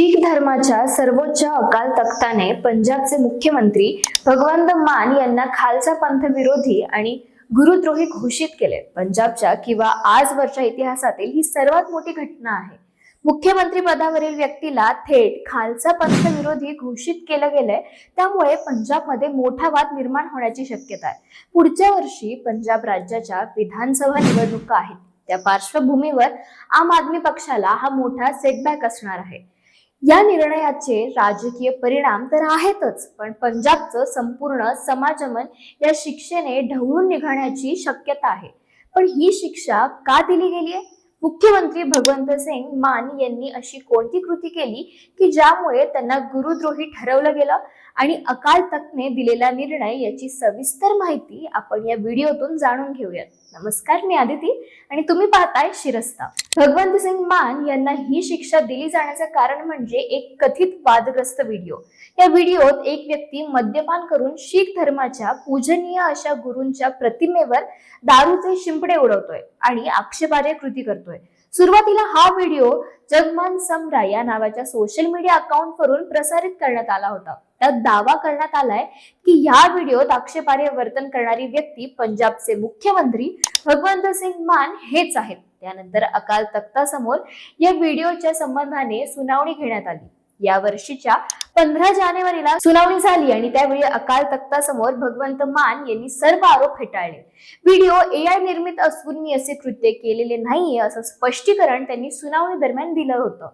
शीख धर्माच्या सर्वोच्च अकाल तख्ताने पंजाबचे मुख्यमंत्री भगवंत मान यांना खालसा पंथ विरोधी आणि गुरुद्रोही घोषित केले। पंजाबच्या किंवा आजवरच्या इतिहासातील ही सर्वात मोठी घटना आहे। मुख्यमंत्री पदावरील व्यक्तीला थेट खालसा पंथ विरोधी घोषित केलं गेलंय, त्यामुळे पंजाबमध्ये मोठा वाद निर्माण होण्याची शक्यता आहे। पुढच्या वर्षी पंजाब राज्याच्या विधानसभा निवडणुका आहेत। त्या पार्श्वभूमीवर आम आदमी पक्षाला हा मोठा सेटबॅक असणार आहे। या निर्णयाचे राजकीय परिणाम तर आहेतच, पण पंजाबचं संपूर्ण समाजमन या शिक्षेने ढवळून निघण्याची शक्यता आहे। पण ही शिक्षा का दिली गेली आहे? मुख्यमंत्री भगवंत सिंग मान यांनी अशी कोणती कृती केली की ज्यामुळे त्यांना गुरुद्रोही ठरवलं गेलं आणि अकाल तख्तने दिलेला निर्णय याची सविस्तर माहिती आपण या व्हिडिओतून जाणून घेऊयात। नमस्कार, मी आदिती आणि तुम्ही पाहताय शिरस्ता। भगवंत सिंग मान यांना ही शिक्षा दिली जाण्याचं कारण म्हणजे एक कथित वादग्रस्त व्हिडिओ। या व्हिडिओत एक व्यक्ती मद्यपान करून शीख धर्माच्या पूजनीय अशा गुरूंच्या प्रतिमेवर दारूचे शिंपडे उडवतोय आणि आक्षेपार्ह कृती करतोय। सुरुवातीला हा व्हिडिओ जगमान समरा या नावाच्या सोशल मीडिया अकाउंट वरून प्रसारित करण्यात आला होता। त्यात दावा करण्यात आलाय की या व्हिडिओत आक्षेपार्ह वर्तन करणारी व्यक्ती पंजाबचे मुख्यमंत्री भगवंत सिंग मान हेच आहेत। त्यानंतर अकाल तख्तासमोर या व्हिडिओच्या संबंधाने सुनावणी घेण्यात आली। या वर्षीच्या 15 जानेवारीला सुनावणी झाली आणि त्यावेळी अकाल तख्तासमोर भगवंत मान यांनी सर्व आरोप फेटाळले। व्हिडिओ AI निर्मित असून मी असे कृत्य केलेले नाहीये असं स्पष्टीकरण त्यांनी सुनावणी दरम्यान दिलं होतं।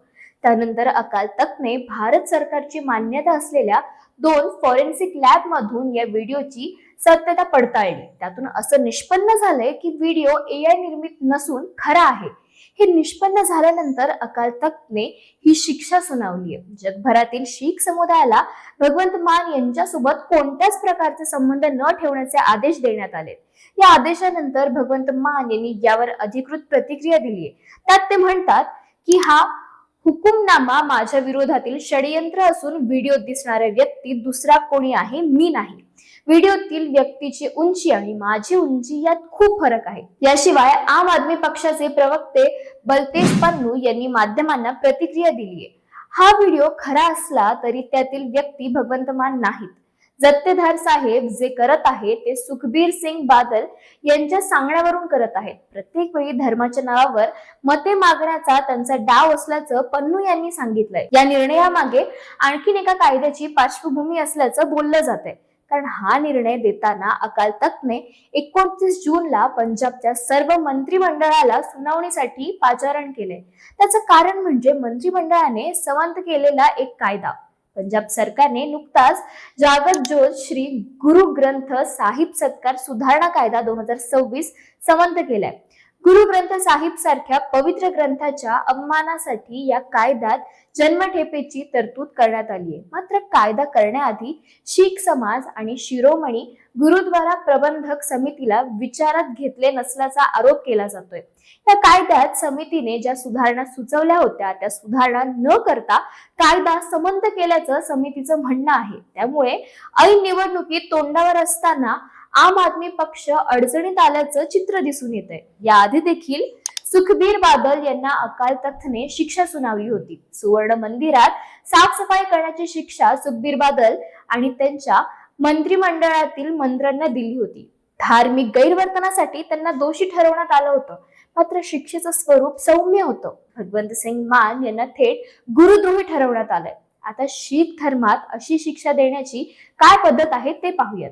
त्यानंतर अकाल तख्तने भारत सरकारची मान्यता असलेल्या 2 फॉरेन्सिक लॅब मधून या व्हिडिओची सत्यता पडताळली। त्यातून असं निष्पन्न झालंय की व्हिडिओ AI निर्मित नसून खरा आहे। हे निष्पन्न झाल्यानंतर अकाल तख्तने ही शिक्षा सुनावली आहे। जगभरातील शीख समुदायाला भगवंत मान यांच्यासोबत कोणत्याच प्रकारचे संबंध न ठेवण्याचे आदेश देण्यात आले। या आदेशानंतर भगवंत मान यांनी यावर अधिकृत प्रतिक्रिया दिली आहे। त्यात ते म्हणतात की हा हुकुमनामा माझ्या विरोधातील षडयंत्र असून व्हिडिओत दिसणारा व्यक्ती दुसरा कोणी आहे, मी नाही। व्हिडिओतील व्यक्तीची उंची आणि माझी उंची यात खूप फरक आहे। याशिवाय आम आदमी पक्षाचे प्रवक्ते बलतेज पन्नू यांनी माध्यमांना प्रतिक्रिया दिली आहे। हा व्हिडिओ खरा असला तरी त्यातील व्यक्ती भगवंत मान नाहीत। जत्तेदार साहेब जे करत आहेत ते सुखबीर सिंग बादल यांच्या सांगण्यावरून करत आहेत। प्रत्येक वेळी धर्माच्या नावावर मते मागण्याचा त्यांचा डाव असल्याचं पन्नू यांनी सांगितलंय। या निर्णयामागे आणखीन एका कायद्याची पार्श्वभूमी असल्याचं बोललं जातंय, कारण हा निर्णय देताना अकाल तख्तने 29 जूनला पंजाबच्या सर्व मंत्रिमंडळाला सुनावणीसाठी पाचारण केले। त्याचं कारण म्हणजे मंत्रिमंडळाने संमत केलेला एक कायदा। पंजाब सरकारने नुकताच जागत ज्योत श्री गुरु ग्रंथ साहिब सत्कार सुधारणा कायदा 2026 संमत केलाय। गुरु ग्रंथ साहिब सारख्या पवित्र ग्रंथाच्या अपमानासाठी या कायद्यात जन्मठेपेची तरतूद करण्यात आली आहे। मात्र कायदा करण्याआधी शीख समाज आणि शिरोमणी गुरुद्वारा प्रबंधक समितीला विचारात घेतले नसल्याचा आरोप केला जातोय। या कायद्यात समितीने ज्या सुधारणा सुचवल्या होत्या त्या सुधारणा न करता कायदा संमत केल्याचं समितीचं म्हणणं आहे। त्यामुळे ऐन निवडणुकीत तोंडावर असताना आम आदमी पक्ष अडचणीत आल्याचं चित्र दिसून येतंय। याआधी देखील सुखबीर बादल यांना अकाल तख्तने शिक्षा सुनावली होती। सुवर्ण मंदिरात साफसफाई करण्याची शिक्षा सुखबीर बादल आणि त्यांच्या मंत्रिमंडळातील मंत्र्यांना दिली होती। धार्मिक गैरवर्तनासाठी त्यांना दोषी ठरवण्यात आलं होतं, मात्र शिक्षेचं स्वरूप सौम्य होतं। भगवंत सिंग मान यांना थेट गुरुद्रोही ठरवण्यात आलंय। आता शीख धर्मात अशी शिक्षा देण्याची काय पद्धत आहे ते पाहूयात।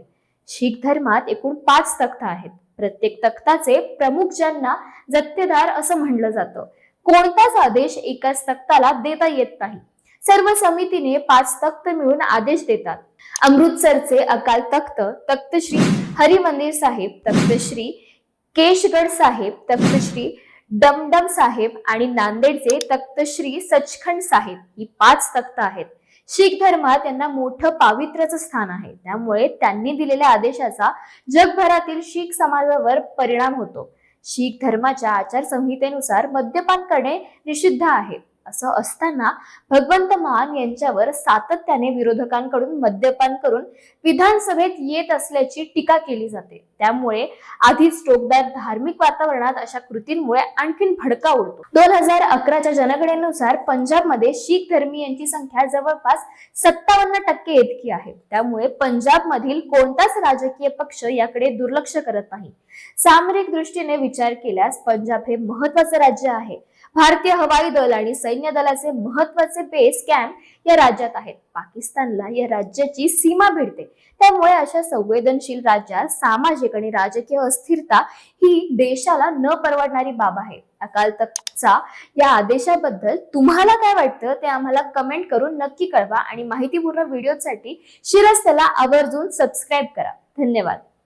शीख धर्मात एकूण 5 तख्त आहेत। प्रत्येक तख्ताचे प्रमुख ज्यांना जत्तेदार असं म्हणलं जातं। कोणताच आदेश एकाच तख्ताला देता येत नाही। सर्व समितीने 5 तख्त मिळून आदेश देतात। अमृतसरचे अकाल तख्त, तख्त श्री हरिमंदिर साहिब, तख्त श्री केशगढ़ साहिब, तख्त श्री डमडम साहिब आणि नांदेडचे तख्त श्री सचखंड साहिब ही 5 तख्त आहेत। शीख धर्मात त्यांना मोठं पावित्र्याचं स्थान आहे, त्यामुळे त्यांनी दिलेल्या आदेशाचा जगभरातील शीख समाजावर परिणाम होतो। शीख धर्माच्या आचारसंहितेनुसार मद्यपान करणे निषिद्ध आहे। असं असताना भगवंत मान यांच्यावर सातत्याने विरोधकांकडून मद्यपान करून विधानसभेत येत असल्याची टीका केली जाते. त्यामुळे आधीच टोकदार धार्मिक वातावरणात अशा कृतींमुळे आणखीन भडका उडतो. 2011च्या जनगणनेनुसार पंजाबमध्ये शीख धर्मीयांची संख्या जवळपास 57% इतकी आहे. त्यामुळे पंजाब मधील कोणताच राजकीय पक्ष याकडे दुर्लक्ष करत नाही. सामरिक दृष्टीने विचार केल्यास पंजाब हे महत्वाचे राज्य आहे. भारतीय हवाई दल आणि सैन्य दलाचे महत्वाचे बेस कॅम्प या राज्यात आहेत. पाकिस्तानला या राज्याची सीमा भिडते. त्यामुळे अशा संवेदनशील राज्यात सामाजिक आणि राजकीय अस्थिरता ही देशाला न परवडणारी बाब आहे. अकाल तख्तचा या आदेशाबद्दल तुम्हाला काय वाटतं ते आम्हाला कमेंट करून नक्की कळवा आणि माहितीपूर्ण व्हिडिओसाठी शिरस्तला आवर्जून सबस्क्राईब करा. धन्यवाद.